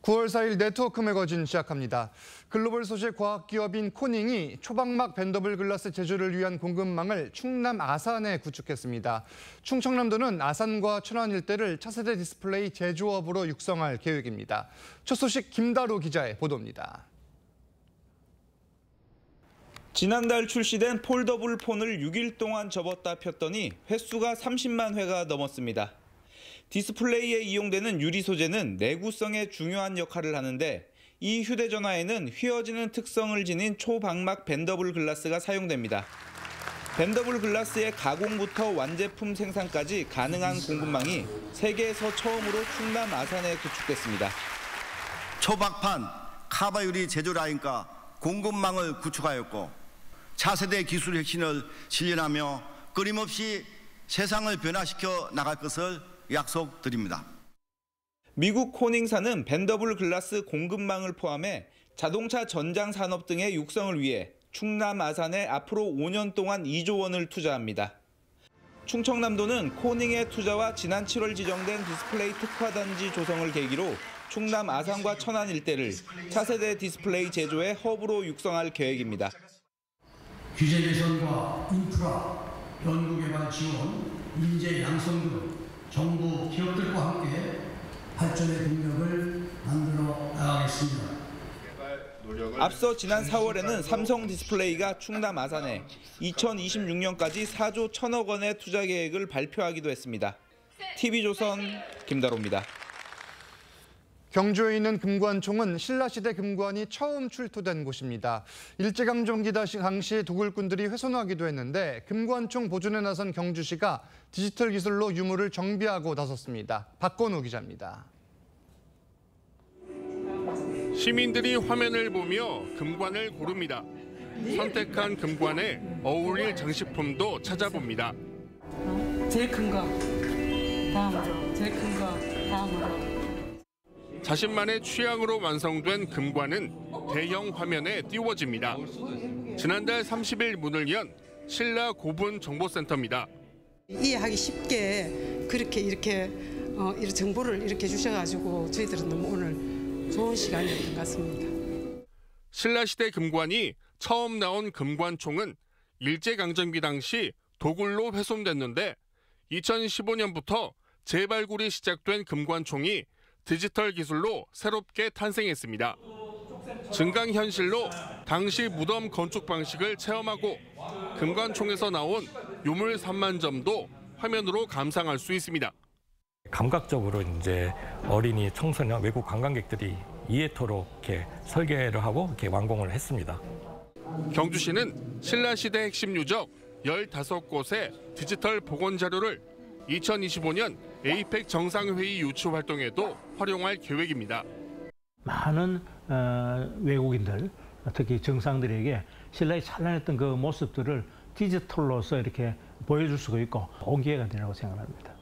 9월 4일 네트워크 매거진 시작합니다. 글로벌 소재 과학기업인 코닝이 초박막 벤더블 글라스 제조를 위한 공급망을 충남 아산에 구축했습니다. 충청남도는 아산과 천안 일대를 차세대 디스플레이 제조업으로 육성할 계획입니다. 첫 소식 김다루 기자의 보도입니다. 지난달 출시된 폴더블 폰을 6일 동안 접었다 폈더니 횟수가 30만 회가 넘었습니다. 디스플레이에 이용되는 유리 소재는 내구성에 중요한 역할을 하는데 이 휴대전화에는 휘어지는 특성을 지닌 초박막 벤더블 글라스가 사용됩니다. 벤더블 글라스의 가공부터 완제품 생산까지 가능한 공급망이 세계에서 처음으로 충남 아산에 구축됐습니다. 초박판 카바 유리 제조 라인과 공급망을 구축하였고 차세대 기술 혁신을 실현하며 끊임없이 세상을 변화시켜 나갈 것을 약속드립니다. 미국 코닝사는 벤더블 글라스 공급망을 포함해 자동차 전장 산업 등의 육성을 위해 충남 아산에 앞으로 5년 동안 2조 원을 투자합니다. 충청남도는 코닝의 투자와 지난 7월 지정된 디스플레이 특화단지 조성을 계기로 충남 아산과 천안 일대를 차세대 디스플레이 제조의 허브로 육성할 계획입니다. 규제 개선과 인프라, 연구개발 지원, 인재 양성 등 정부 기업들과 함께 발전의 동력을 만들어 나가겠습니다. 앞서 지난 4월에는 삼성 디스플레이가 충남 아산에 2026년까지 4조 1천억 원의 투자 계획을 발표하기도 했습니다. TV조선 김다로입니다. 경주에 있는 금관총은 신라시대 금관이 처음 출토된 곳입니다. 일제강점기 당시 도굴꾼들이 훼손하기도 했는데 금관총 보존에 나선 경주시가 디지털 기술로 유물을 정비하고 나섰습니다. 박건우 기자입니다. 시민들이 화면을 보며 금관을 고릅니다. 선택한 금관에 어울릴 장식품도 찾아봅니다. 제일 큰 거, 다음으로, 제일 큰 거, 다음으로. 자신만의 취향으로 완성된 금관은 대형 화면에 띄워집니다. 지난달 30일 문을 연 신라 고분 정보센터입니다. 이해하기 쉽게 이렇게 정보를 이렇게 주셔가지고 저희들은 너무 오늘 좋은 시간이었던 것 같습니다. 신라시대 금관이 처음 나온 금관총은 일제강점기 당시 도굴로 훼손됐는데 2015년부터 재발굴이 시작된 금관총이 디지털 기술로 새롭게 탄생했습니다. 증강현실로 당시 무덤 건축 방식을 체험하고 금관총에서 나온 유물 3만 점도 화면으로 감상할 수 있습니다. 감각적으로 이제 어린이, 청소년, 외국 관광객들이 이해토록 이렇게 설계를 하고 이렇게 완공을 했습니다. 경주시는 신라시대 핵심 유적 15곳의 디지털 복원 자료를 2025년 에이펙 정상회의 유치 활동에도 활용할 계획입니다. 많은 외국인들, 특히 정상들에게 신라의 찬란했던 그 모습들을 디지털로서 이렇게 보여줄 수가 있고 좋은 기회가 되라고 생각합니다.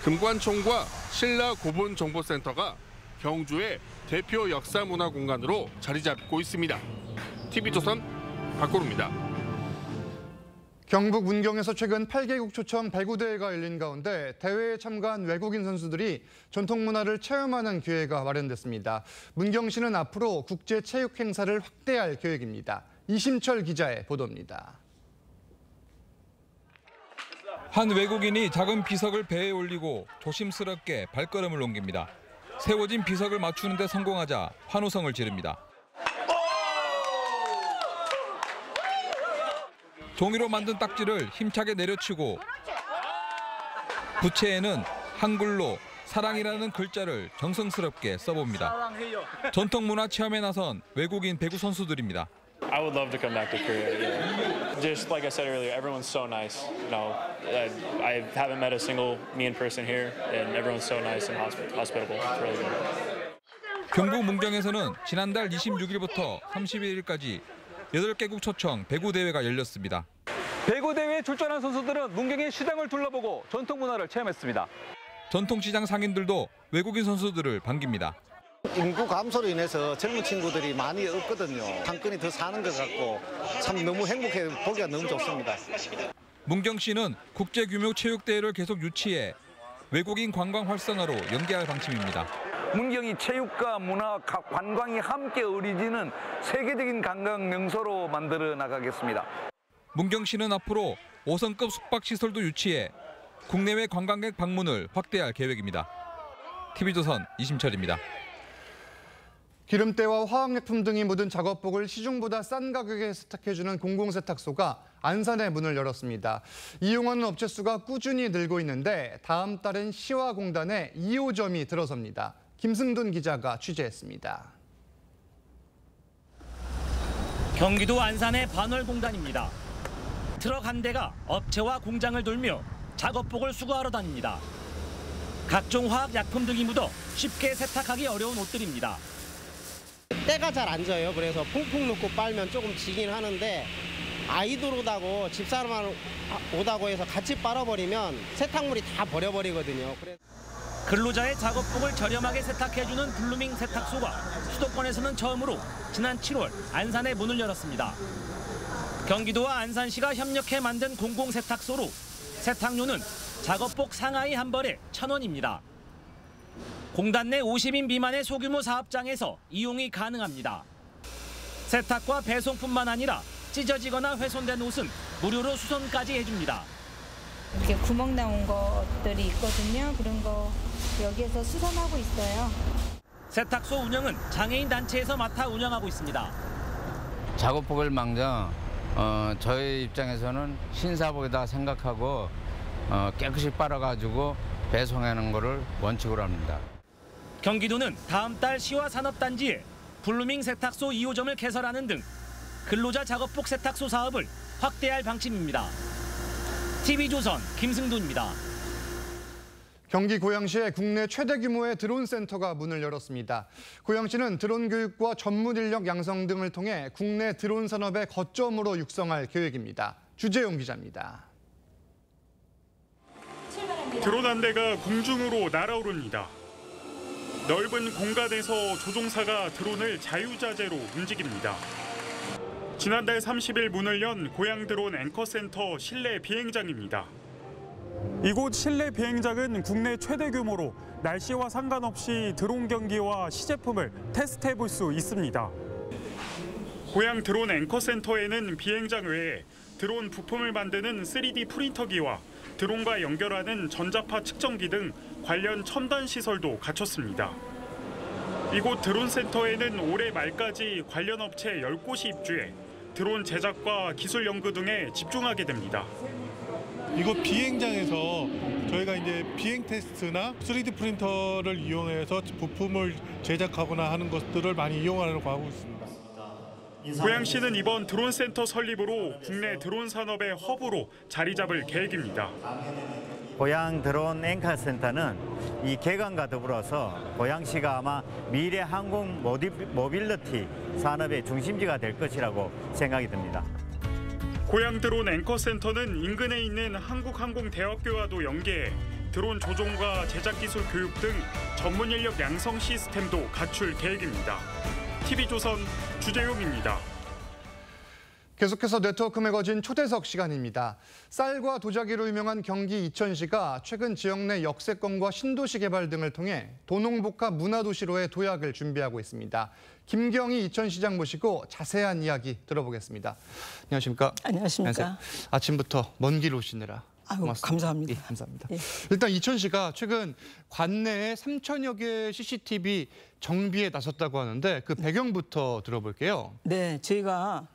금관총과 신라 고분 정보센터가 경주의 대표 역사 문화 공간으로 자리 잡고 있습니다. TV조선 박고루입니다. 경북 문경에서 최근 8개국 초청 배구대회가 열린 가운데 대회에 참가한 외국인 선수들이 전통 문화를 체험하는 기회가 마련됐습니다. 문경시는 앞으로 국제 체육 행사를 확대할 계획입니다. 이심철 기자의 보도입니다. 한 외국인이 작은 비석을 배에 올리고 조심스럽게 발걸음을 옮깁니다. 세워진 비석을 맞추는 데 성공하자 환호성을 지릅니다. 종이로 만든 딱지를 힘차게 내려치고 부채에는 한글로 사랑이라는 글자를 정성스럽게 써봅니다. 전통 문화 체험에 나선 외국인 배구 선수들입니다. I would love to come back to Korea. Yeah. Just like I said earlier, everyone's so nice. I haven't met a single mean person here, and everyone's so nice and hospitable. It's really good. 경북 문경에서는 지난달 26일부터 31일까지 8개국 초청 배구 대회가 열렸습니다. 배구 대회에 출전한 선수들은 문경의 시장을 둘러보고 전통 문화를 체험했습니다. 전통시장 상인들도 외국인 선수들을 반깁니다. 인구 감소로 인해서 젊은 친구들이 많이 없거든요. 한 건이 더 사는 것 같고 참 너무 행복해 보기가 너무 좋습니다. 문경시는 국제 규모 체육 대회를 계속 유치해 외국인 관광 활성화로 연계할 방침입니다. 문경이 체육과 문화, 관광이 함께 어우러지는 세계적인 관광 명소로 만들어 나가겠습니다. 문경시는 앞으로 5성급 숙박시설도 유치해 국내외 관광객 방문을 확대할 계획입니다. TV조선 이심철입니다. 기름때와 화학약품 등이 묻은 작업복을 시중보다 싼 가격에 세탁해주는 공공세탁소가 안산에 문을 열었습니다. 이용하는 업체 수가 꾸준히 늘고 있는데 다음 달엔 시와 공단에 2호점이 들어섭니다. 김승돈 기자가 취재했습니다. 경기도 안산의 반월공단입니다. 트럭 한 대가 업체와 공장을 돌며 작업복을 수거하러 다닙니다. 각종 화학약품 등이 묻어 쉽게 세탁하기 어려운 옷들입니다. 때가 잘 안 져요. 그래서 퐁퐁 넣고 빨면 조금 지긴 하는데 아이들 오다고 집사람 오다고 해서 같이 빨아버리면 세탁물이 다 버려버리거든요. 근로자의 작업복을 저렴하게 세탁해주는 블루밍 세탁소가 수도권에서는 처음으로 지난 7월 안산에 문을 열었습니다. 경기도와 안산시가 협력해 만든 공공세탁소로 세탁료는 작업복 상하이 한 벌에 1,000원입니다. 공단 내 50인 미만의 소규모 사업장에서 이용이 가능합니다. 세탁과 배송뿐만 아니라 찢어지거나 훼손된 옷은 무료로 수선까지 해줍니다. 이렇게 구멍 나온 것들이 있거든요. 그런 거 여기에서 수선하고 있어요. 세탁소 운영은 장애인 단체에서 맡아 운영하고 있습니다. 작업복을 망정 저희 입장에서는 신사복이다 생각하고 깨끗이 빨아가지고 배송하는 것을 원칙으로 합니다. 경기도는 다음 달 시와 산업단지에 블루밍 세탁소 2호점을 개설하는 등 근로자 작업복 세탁소 사업을 확대할 방침입니다. TV조선 김승돈입니다. 경기 고양시에 국내 최대 규모의 드론 센터가 문을 열었습니다. 고양시는 드론 교육과 전문 인력 양성 등을 통해 국내 드론 산업의 거점으로 육성할 계획입니다. 주재용 기자입니다. 드론 한 대가 공중으로 날아오릅니다. 넓은 공간에서 조종사가 드론을 자유자재로 움직입니다. 지난달 30일 문을 연 고양 드론 앵커센터 실내 비행장입니다. 이곳 실내 비행장은 국내 최대 규모로 날씨와 상관없이 드론 경기와 시제품을 테스트해 볼 수 있습니다. 고양 드론 앵커센터에는 비행장 외에 드론 부품을 만드는 3D 프린터기와 드론과 연결하는 전자파 측정기 등 관련 첨단 시설도 갖췄습니다. 이곳 드론 센터에는 올해 말까지 관련 업체 10곳이 입주해 드론 제작과 기술 연구 등에 집중하게 됩니다. 이곳 비행장에서 저희가 이제 비행 테스트나 3D 프린터를 이용해서 부품을 제작하거나 하는 것들을 많이 이용하려고 하고 있습니다. 고양시는 이번 드론 센터 설립으로 국내 드론 산업의 허브로 자리 잡을 계획입니다. 고양 드론 앵커센터는 이 개관과 더불어서 고양시가 아마 미래 항공 모빌리티 산업의 중심지가 될 것이라고 생각이 듭니다. 고양 드론 앵커센터는 인근에 있는 한국항공대학교와도 연계해 드론 조종과 제작 기술 교육 등 전문 인력 양성 시스템도 갖출 계획입니다. TV조선 주재용입니다. 계속해서 네트워크 매거진 초대석 시간입니다. 쌀과 도자기로 유명한 경기 이천시가 최근 지역 내 역세권과 신도시 개발 등을 통해 도농복합 문화도시로의 도약을 준비하고 있습니다. 김경희 이천시장 모시고 자세한 이야기 들어보겠습니다. 안녕하십니까? 안녕하십니까? 안녕하세요. 아침부터 먼 길 오시느라 고맙습니다. 감사합니다. 예, 감사합니다. 예. 일단 이천시가 최근 관내에 3,000여 개의 CCTV 정비에 나섰다고 하는데 그 배경부터 들어볼게요. 네, 저희가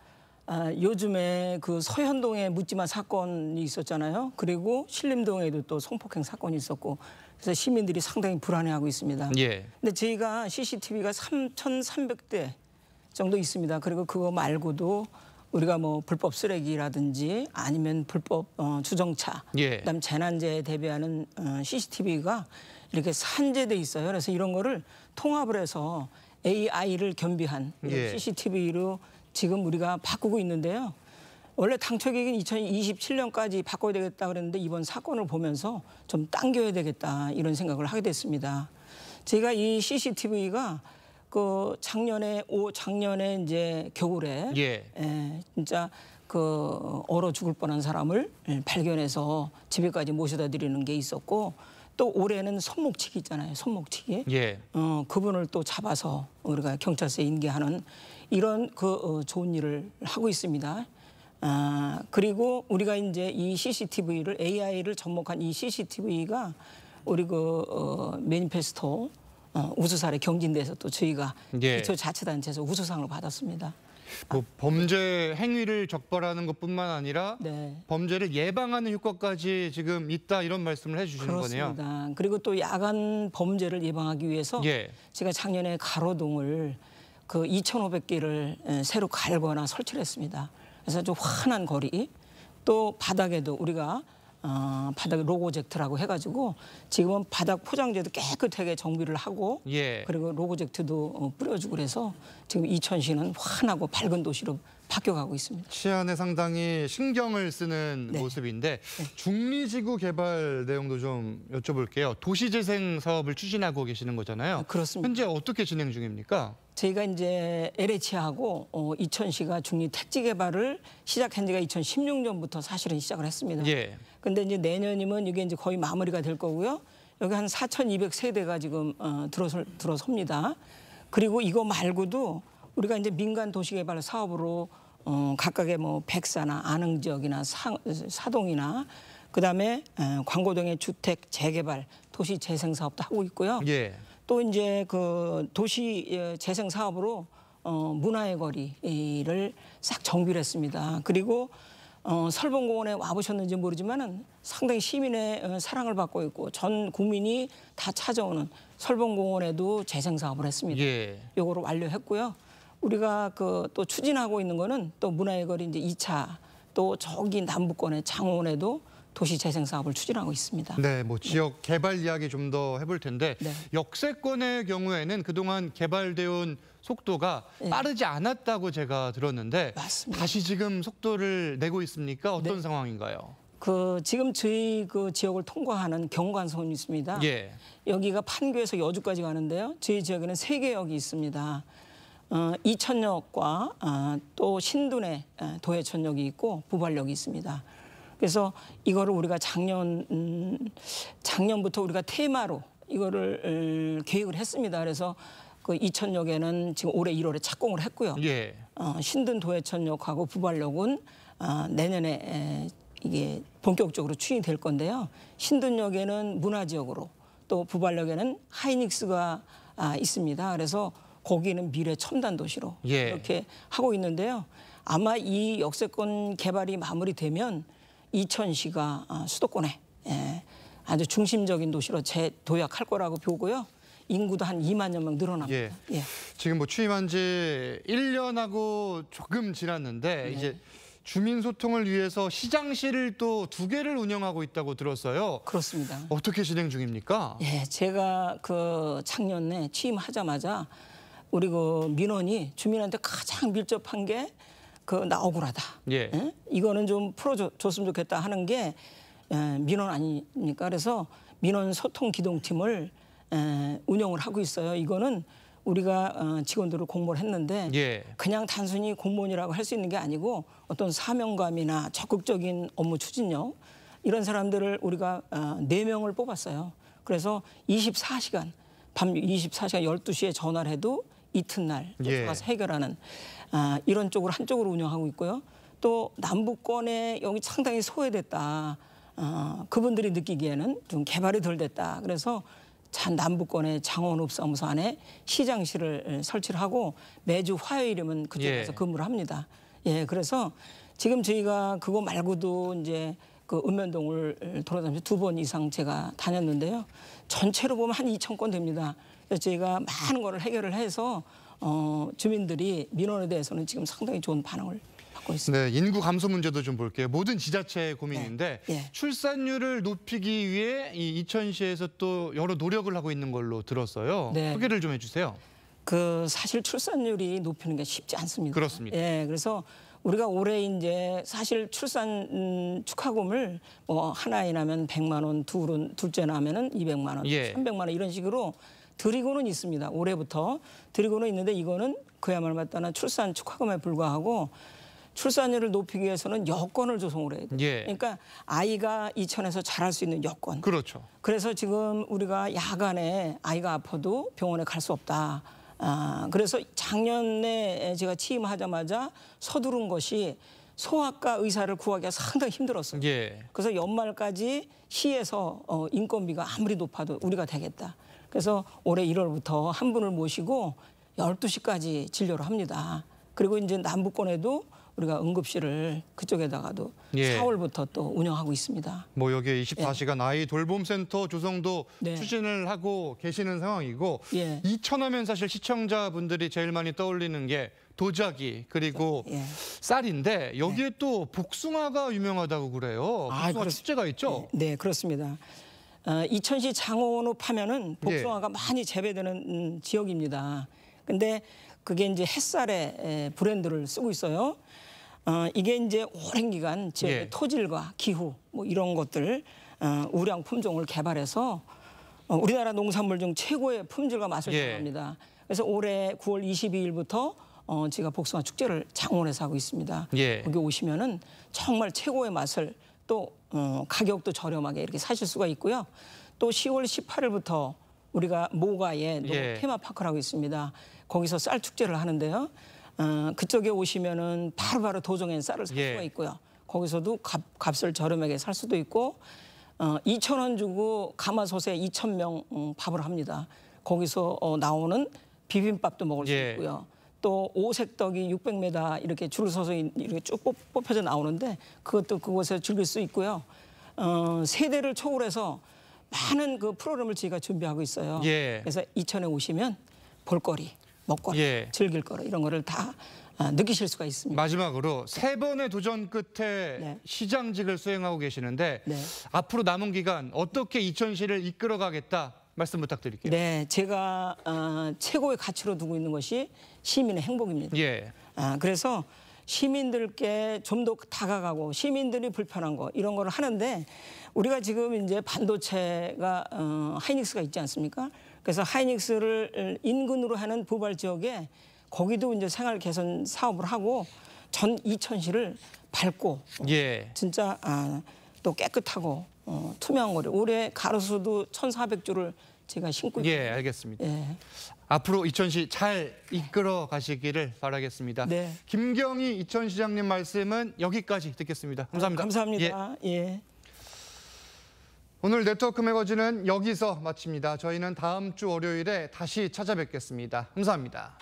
요즘에 그 서현동에 묻지마 사건이 있었잖아요. 그리고 신림동에도 또 성폭행 사건이 있었고 그래서 시민들이 상당히 불안해하고 있습니다. 예. 근데 저희가 CCTV가 3,300대 정도 있습니다. 그리고 그거 말고도 우리가 뭐 불법 쓰레기라든지 아니면 불법 주정차, 예. 그다음 재난재해 대비하는 CCTV가 이렇게 산재돼 있어요. 그래서 이런 거를 통합을 해서 AI를 겸비한 예. CCTV로 지금 우리가 바꾸고 있는데요. 원래 당초 계획은 2027년까지 바꿔야 되겠다 그랬는데 이번 사건을 보면서 좀 당겨야 되겠다 이런 생각을 하게 됐습니다. 제가 이 CCTV가 그 작년에 이제 겨울에 진짜 그 얼어 죽을 뻔한 사람을 발견해서 집에까지 모셔다 드리는 게 있었고 또 올해는 손목치기 있잖아요. 손목치기. 예. 그분을 또 잡아서 우리가 경찰서에 인계하는 이런 좋은 일을 하고 있습니다. 그리고 우리가 이제 이 CCTV를 AI를 접목한 이 CCTV가 우리 매니페스토 우수사례 경진대에서 또 저희가 기초자치단체에서 우수상을 받았습니다. 뭐 범죄 행위를 적발하는 것뿐만 아니라 네. 범죄를 예방하는 효과까지 지금 있다 이런 말씀을 해주시는 그렇습니다. 거네요. 그리고 또 야간 범죄를 예방하기 위해서 제가 작년에 가로등을 2,500개를 새로 갈거나 설치를 했습니다. 그래서 좀 환한 거리, 또 바닥에도 우리가 바닥에 로고젝트라고 해가지고 지금은 바닥 포장재도 깨끗하게 정비를 하고 그리고 로고젝트도 뿌려주고 그래서 지금 이천시는 환하고 밝은 도시로 바뀌어가고 있습니다. 치안에 상당히 신경을 쓰는 네. 모습인데 중리지구 개발 내용도 좀 여쭤볼게요. 도시재생 사업을 추진하고 계시는 거잖아요. 그렇습니다. 현재 어떻게 진행 중입니까? 저희가 이제 LH하고 이천시가 중리 택지 개발을 시작한 지가 2016년부터 사실은 시작을 했습니다. 근데 이제 내년이면 이게 이제 거의 마무리가 될 거고요. 여기 한 4,200세대가 지금 들어섭니다. 그리고 이거 말고도 우리가 이제 민간 도시개발 사업으로 각각의 뭐 백사나 안흥 지역이나 사동이나 그다음에 광고동의 주택 재개발, 도시 재생 사업도 하고 있고요. 또 이제 도시 재생 사업으로 문화의 거리를 싹 정비를 했습니다. 그리고 설봉공원에 와보셨는지 모르지만은 상당히 시민의 사랑을 받고 있고 전 국민이 다 찾아오는 설봉공원에도 재생 사업을 했습니다. 요거를 완료했고요. 우리가 또 추진하고 있는 거는 또 문화의 거리 이제 2차 또 저기 남부권의 장원에도 도시 재생 사업을 추진하고 있습니다. 네, 뭐 지역 개발 이야기 좀 더 해볼 텐데 역세권의 경우에는 그동안 개발되어 온 속도가 빠르지 않았다고 제가 들었는데 다시 지금 속도를 내고 있습니까? 어떤 상황인가요? 지금 저희 지역을 통과하는 경관선이 있습니다. 여기가 판교에서 여주까지 가는데요. 저희 지역에는 3개역이 있습니다. 이천역과 또 신둔에 도해천역이 있고 부발역이 있습니다. 그래서 이거를 우리가 작년부터 우리가 테마로 이거를 계획을 했습니다. 그래서 이천역에는 지금 올해 1월에 착공을 했고요. 신둔 도해천역하고 부발역은 내년에 이게 본격적으로 추진이 될 건데요. 신둔역에는 문화지역으로 또 부발역에는 하이닉스가 있습니다. 그래서 거기는 미래 첨단 도시로 이렇게 하고 있는데요. 아마 이 역세권 개발이 마무리되면 이천시가 수도권에 아주 중심적인 도시로 재도약할 거라고 보고요. 인구도 한 2만여 명 늘어납니다. 지금 뭐 취임한 지 1년하고 조금 지났는데 이제 주민 소통을 위해서 시장실을 또 2개를 운영하고 있다고 들었어요. 그렇습니다. 어떻게 진행 중입니까? 제가 작년에 취임하자마자 우리 민원이 주민한테 가장 밀접한 게 나 억울하다. 이거는 좀 풀어줬으면 좋겠다 하는 게 민원 아닙니까? 그래서 민원 소통 기동팀을 운영을 하고 있어요. 이거는 우리가 직원들을 공모를 했는데 그냥 단순히 공무원이라고 할 수 있는 게 아니고 어떤 사명감이나 적극적인 업무 추진력 이런 사람들을 우리가 4명을 뽑았어요. 그래서 24시간 밤 24시간 12시에 전화를 해도 이튿날 쫓아가서 해결하는 이런 쪽으로 한쪽으로 운영하고 있고요. 또 남부권에 여기 상당히 소외됐다. 그분들이 느끼기에는 좀 개발이 덜 됐다. 그래서 남부권의 장원읍사무소 안에 시장실을 설치를 하고 매주 화요일이면 그쪽에서 근무를 합니다. 그래서 지금 저희가 그거 말고도 이제 읍면동을 돌아다니면서 2번 이상 제가 다녔는데요. 전체로 보면 한 2,000건 됩니다. 그래서 저희가 많은 거를 해결을 해서 주민들이 민원에 대해서는 지금 상당히 좋은 반응을 받고 있습니다. 네, 인구 감소 문제도 좀 볼게요. 모든 지자체의 고민인데 출산율을 높이기 위해 이 이천시에서 또 여러 노력을 하고 있는 걸로 들었어요. 소개를 좀 해주세요. 사실 출산율이 높이는 게 쉽지 않습니다. 그렇습니다. 그래서 우리가 올해 이제 사실 출산 축하금을 뭐 하나에 나면 100만 원, 둘째 나면은 200만 원, 300만 원 이런 식으로 드리고는 있습니다. 올해부터 드리고는 있는데 이거는 그야말로 맞다는 출산 축하금에 불과하고 출산율을 높이기 위해서는 여건을 조성을 해야 돼요. 예. 그러니까 아이가 이천에서 자랄 수 있는 여건. 그렇죠. 그래서 지금 우리가 야간에 아이가 아파도 병원에 갈 수 없다. 그래서 작년에 제가 취임하자마자 서두른 것이 소아과 의사를 구하기가 상당히 힘들었어요. 예. 그래서 연말까지 시에서 인건비가 아무리 높아도 우리가 되겠다. 그래서 올해 1월부터 한 분을 모시고 12시까지 진료를 합니다. 그리고 이제 남부권에도 우리가 응급실을 그쪽에다가도 예. 4월부터 또 운영하고 있습니다. 뭐 여기에 24시간 아이 돌봄센터 조성도 네. 추진을 하고 계시는 상황이고 예. 이천하면 사실 시청자분들이 제일 많이 떠올리는 게 도자기 그리고 예. 쌀인데 여기에 또 복숭아가 유명하다고 그래요. 복숭아 축제가 있죠? 네, 그렇습니다. 이천시 장원읍 하면은 복숭아가 많이 재배되는 지역입니다. 근데 그게 이제 햇살의 브랜드를 쓰고 있어요. 이게 이제 오랜 기간 지역의 예. 토질과 기후 뭐 이런 것들 우량 품종을 개발해서 우리나라 농산물 중 최고의 품질과 맛을 예. 자랑합니다. 그래서 올해 9월 22일부터 제가 복숭아 축제를 장원에서 하고 있습니다. 예. 거기 오시면은 정말 최고의 맛을 또 가격도 저렴하게 이렇게 사실 수가 있고요. 또 10월 18일부터 우리가 모가에 예. 테마파크라고 있습니다. 거기서 쌀 축제를 하는데요. 그쪽에 오시면은 바로바로 도정엔 쌀을 살 예. 수가 있고요. 거기서도 값을 저렴하게 살 수도 있고 2,000원 주고 가마솥에 2,000명 밥을 합니다. 거기서 나오는 비빔밥도 먹을 수 예. 있고요. 또 오색떡이 600m 이렇게 줄을 서서 이렇게 쭉 뽑혀져 나오는데 그것도 그곳에서 즐길 수 있고요. 세대를 초월해서 많은 그 프로그램을 저희가 준비하고 있어요. 예. 그래서 이천에 오시면 볼거리, 먹거리, 예. 즐길 거리 이런 거를 다 느끼실 수가 있습니다. 마지막으로 3번의 도전 끝에 시장직을 수행하고 계시는데 앞으로 남은 기간 어떻게 이천시를 이끌어가겠다 말씀 부탁드릴게요. 네, 제가 최고의 가치로 두고 있는 것이 시민의 행복입니다. 예. 그래서 시민들께 좀 더 다가가고 시민들이 불편한 거 이런 거를 하는데 우리가 지금 이제 반도체가 하이닉스가 있지 않습니까? 그래서 하이닉스를 인근으로 하는 부발 지역에 거기도 이제 생활 개선 사업을 하고 전 이천시를 밝고 예. 진짜 또 깨끗하고 투명한 거리. 올해 가로수도 1,400주를 제가 신고 있습니다. 예, 알겠습니다. 예. 앞으로 이천시 잘 이끌어 가시기를 바라겠습니다. 네. 김경희 이천시장님 말씀은 여기까지 듣겠습니다. 감사합니다. 감사합니다. 예. 오늘 네트워크 매거진은 여기서 마칩니다. 저희는 다음 주 월요일에 다시 찾아뵙겠습니다. 감사합니다.